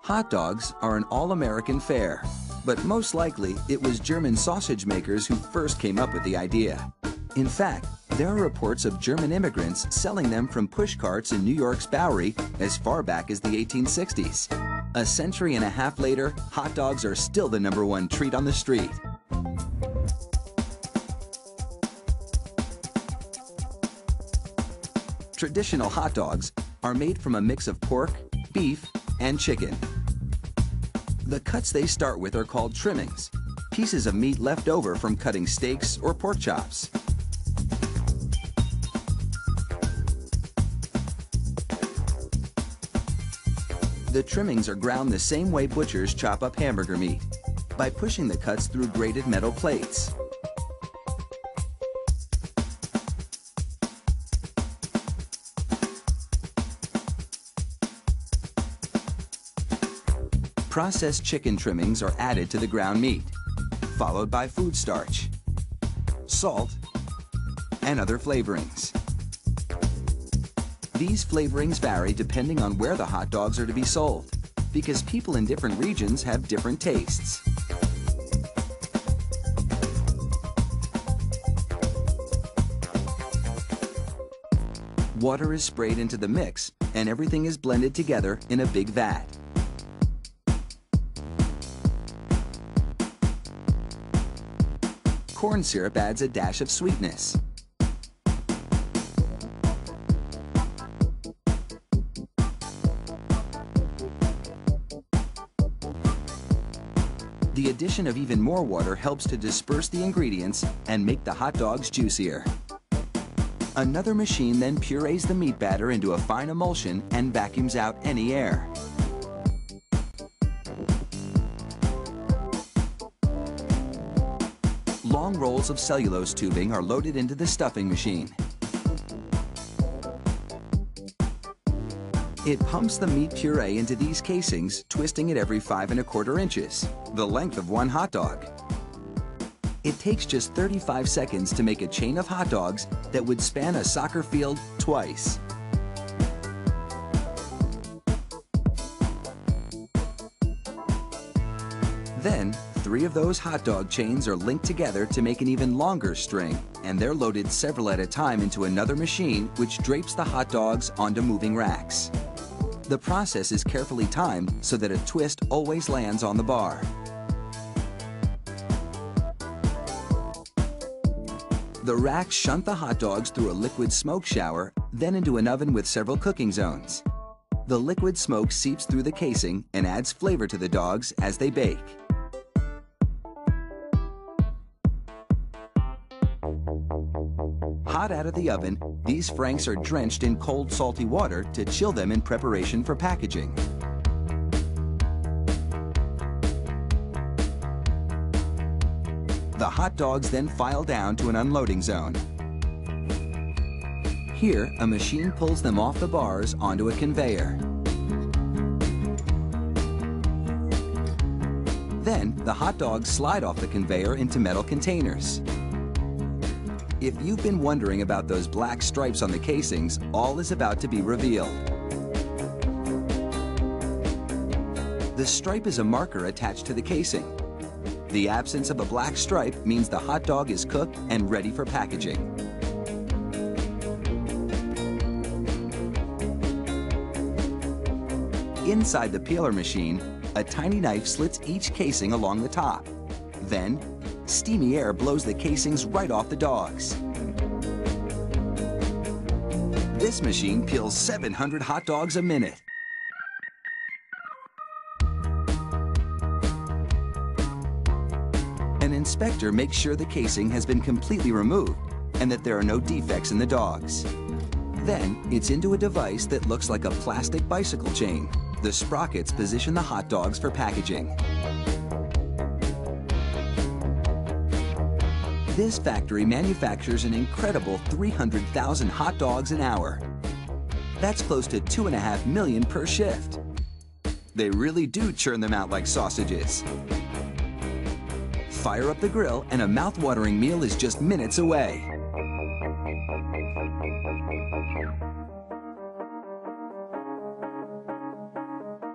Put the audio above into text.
Hot dogs are an all-American fare, but most likely it was German sausage makers who first came up with the idea. In fact, there are reports of German immigrants selling them from push carts in New York's Bowery as far back as the 1860s. A century and a half later, hot dogs are still the #1 treat on the street. Traditional hot dogs are made from a mix of pork, beef, and chicken. The cuts they start with are called trimmings, pieces of meat left over from cutting steaks or pork chops. The trimmings are ground the same way butchers chop up hamburger meat, by pushing the cuts through grated metal plates. Processed chicken trimmings are added to the ground meat, followed by food starch, salt, and other flavorings. These flavorings vary depending on where the hot dogs are to be sold, because people in different regions have different tastes. Water is sprayed into the mix, and everything is blended together in a big vat. Corn syrup adds a dash of sweetness. The addition of even more water helps to disperse the ingredients and make the hot dogs juicier. Another machine then purees the meat batter into a fine emulsion and vacuums out any air. Long rolls of cellulose tubing are loaded into the stuffing machine. It pumps the meat puree into these casings, twisting it every 5 1/4 inches, the length of one hot dog. It takes just 35 seconds to make a chain of hot dogs that would span a soccer field twice. Then, 3 of those hot dog chains are linked together to make an even longer string, and they're loaded several at a time into another machine which drapes the hot dogs onto moving racks. The process is carefully timed so that a twist always lands on the bar. The racks shunt the hot dogs through a liquid smoke shower, then into an oven with several cooking zones. The liquid smoke seeps through the casing and adds flavor to the dogs as they bake. Hot out of the oven, these franks are drenched in cold, salty water to chill them in preparation for packaging. The hot dogs then file down to an unloading zone. Here, a machine pulls them off the bars onto a conveyor. Then, the hot dogs slide off the conveyor into metal containers. If you've been wondering about those black stripes on the casings, all is about to be revealed. The stripe is a marker attached to the casing. The absence of a black stripe means the hot dog is cooked and ready for packaging. Inside the peeler machine, a tiny knife slits each casing along the top. Then, steamy air blows the casings right off the dogs. This machine peels 700 hot dogs a minute. An inspector makes sure the casing has been completely removed and that there are no defects in the dogs. Then, it's into a device that looks like a plastic bicycle chain. The sprockets position the hot dogs for packaging. This factory manufactures an incredible 300,000 hot dogs an hour. That's close to 2.5 million per shift. They really do churn them out like sausages. Fire up the grill and a mouth-watering meal is just minutes away.